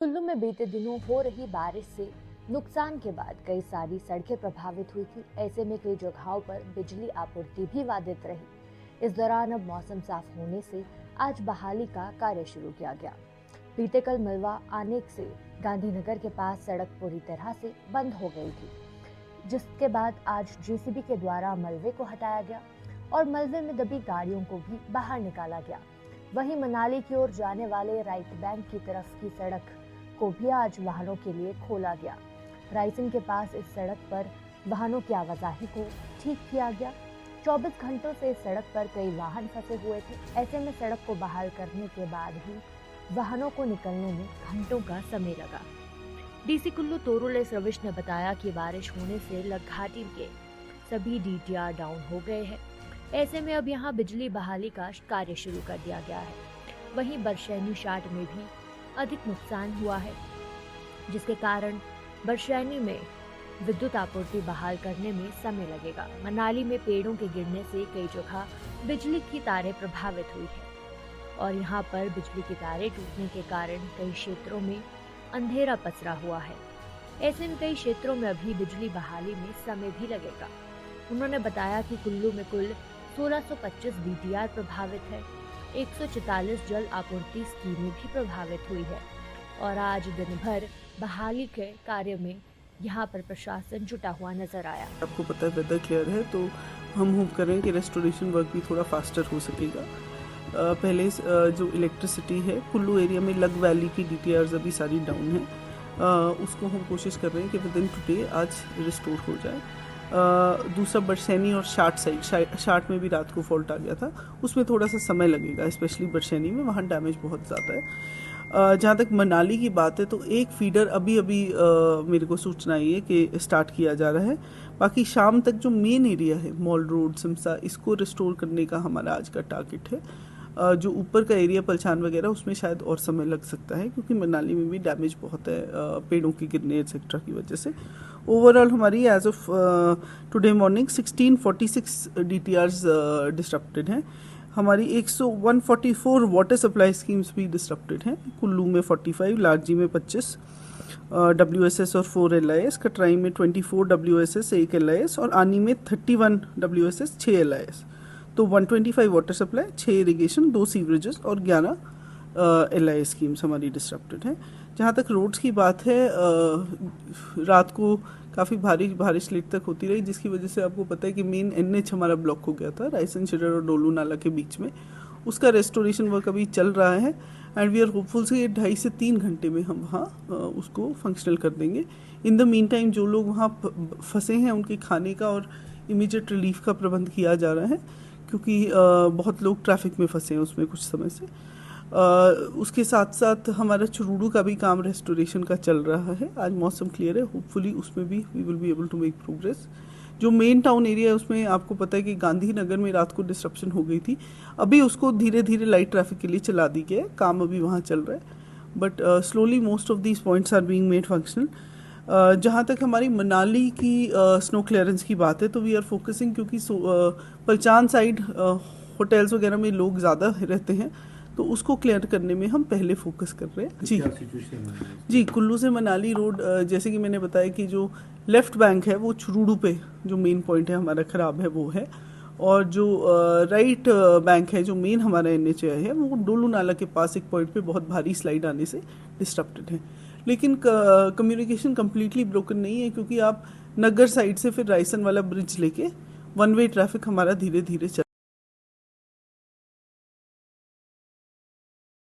कुल्लू में बीते दिनों हो रही बारिश से नुकसान के बाद कई सारी सड़कें प्रभावित हुई थी। ऐसे में कई जगहों पर बिजली आपूर्ति भी बाधित रही। इस दौरान अब मौसम साफ होने से आज बहाली का कार्य शुरू किया गया। बीते कल मलबा आने से गांधीनगर के पास सड़क पूरी तरह से बंद हो गई थी, जिसके बाद आज जेसीबी के द्वारा मलबे को हटाया गया और मलबे में दबी गाड़ियों को भी बाहर निकाला गया। वहीं मनाली की ओर जाने वाले राइट बैंक की तरफ की सड़क को भी आज वाहनों के लिए खोला गया। रायसन के पास इस सड़क पर वाहनों की आवाजाही को ठीक किया गया। 24 घंटों से इस सड़क पर कई वाहन फंसे हुए थे। ऐसे में सड़क को बहाल करने के बाद ही वाहनों को निकलने में घंटों का समय लगा। डीसी कुल्लू तोरुलेस रविश ने बताया कि बारिश होने से लग घाटी के सभी डीटीआर डाउन हो गए हैं। ऐसे में अब यहाँ बिजली बहाली का कार्य शुरू कर दिया गया है। वहीं बरशैनी शाट में भी अधिक नुकसान हुआ है, जिसके कारण बरशैनी में विद्युत आपूर्ति बहाल करने में समय लगेगा। मनाली में पेड़ों के गिरने से कई जगह बिजली की तारें प्रभावित हुई है और यहाँ पर बिजली की तारें टूटने के कारण कई क्षेत्रों में अंधेरा पसरा हुआ है। ऐसे में कई क्षेत्रों में अभी बिजली बहाली में समय भी लगेगा। उन्होंने बताया कि कुल्लू में कुल 1625 डीटीआर प्रभावित है। 144 जल आपूर्ति स्कीमें भी प्रभावित हुई है और आज दिन भर बहाली के कार्य में यहाँ पर प्रशासन जुटा हुआ नजर आया। आपको पता है वेदर क्लियर है, तो हम होप कर रहे हैं कि रेस्टोरेशन वर्क भी थोड़ा फास्टर हो सकेगा। पहले जो इलेक्ट्रिसिटी है कुल्लू एरिया में लग वैली की डीटीआर अभी सारी डाउन है, उसको हम कोशिश कर रहे हैं कि विद इन टुडे आज रिस्टोर हो जाए। दूसरा बरशैनी और शाट में भी रात को फॉल्ट आ गया था, उसमें थोड़ा सा समय लगेगा, स्पेशली बरशैनी में, वहाँ डैमेज बहुत ज़्यादा है। जहाँ तक मनाली की बात है तो एक फीडर अभी मेरे को सूचना आई है कि स्टार्ट किया जा रहा है। बाकी शाम तक जो मेन एरिया है मॉल रोड सिमसा, इसको रिस्टोर करने का हमारा आज का टारगेट है। जो ऊपर का एरिया पलछान वगैरह, उसमें शायद और समय लग सकता है क्योंकि मनाली में भी डैमेज बहुत है पेड़ों के गिरने एक्सेट्रा की वजह से। ओवरऑल हमारी एज ऑफ टुडे मॉर्निंग 1646 डीटीआरस डिस्टर्प्टेड हैं। हमारी 144 वाटर सप्लाई स्कीम्स भी डिस्टर्प्टेड हैं। कुल्लू में 45, लारजी में 25 WSS और 4 LIS, कटराई में 24 WSS 1 LIS और आनी में 31 WSS 6 LIS। तो 125 वाटर सप्लाई, 6 इरिगेशन, 2 सीवरेजेस और 11 LIS स्कीम्स हमारी डिस्टर्प्टेड हैं। जहाँ तक रोड्स की बात है, रात को काफ़ी बारिश लेट तक होती रही, जिसकी वजह से आपको पता है कि मेन NH हमारा ब्लॉक हो गया था रायसन शिरर और डोलू नाला के बीच में। उसका रेस्टोरेशन वर्क अभी चल रहा है एंड वी आर होपफुल से 2.5 से 3 घंटे में हम वहाँ उसको फंक्शनल कर देंगे। इन द मीन टाइम जो लोग वहाँ फंसे हैं उनके खाने का और इमीडिएट रिलीफ का प्रबंध किया जा रहा है, क्योंकि बहुत लोग ट्रैफिक में फंसे हैं उसमें कुछ समय से। उसके साथ साथ हमारा चुरूडू का भी काम रेस्टोरेशन का चल रहा है। आज मौसम क्लियर है, होपफुली उसमें भी we will be able to make progress. जो मेन टाउन एरिया है उसमें आपको पता है कि गांधीनगर में रात को डिस्ट्रप्शन हो गई थी, अभी उसको धीरे धीरे लाइट ट्रैफिक के लिए चला दी गया है, काम अभी वहाँ चल रहा है, but slowly most of these points are being made functional. जहाँ तक हमारी मनाली की स्नो क्लियरेंस की बात है तो वी आर फोकसिंग, क्योंकि पलचान साइड होटल्स वगैरह में लोग ज़्यादा रहते हैं, तो उसको क्लियर करने में हम पहले फोकस कर रहे हैं। जी कुल्लू से मनाली रोड, जैसे कि मैंने बताया कि जो लेफ्ट बैंक है वो चुरूडू पे जो मेन पॉइंट है हमारा ख़राब है वो है, और जो राइट बैंक है जो मेन हमारा NHI है वो डोलू नाला के पास एक पॉइंट पे बहुत भारी स्लाइड आने से डिस्टर्प्टेड है। लेकिन कम्युनिकेशन कम्प्लीटली ब्रोकन नहीं है, क्योंकि आप नगर साइड से फिर रायसन वाला ब्रिज लेके वन वे ट्रैफिक हमारा धीरे धीरे चल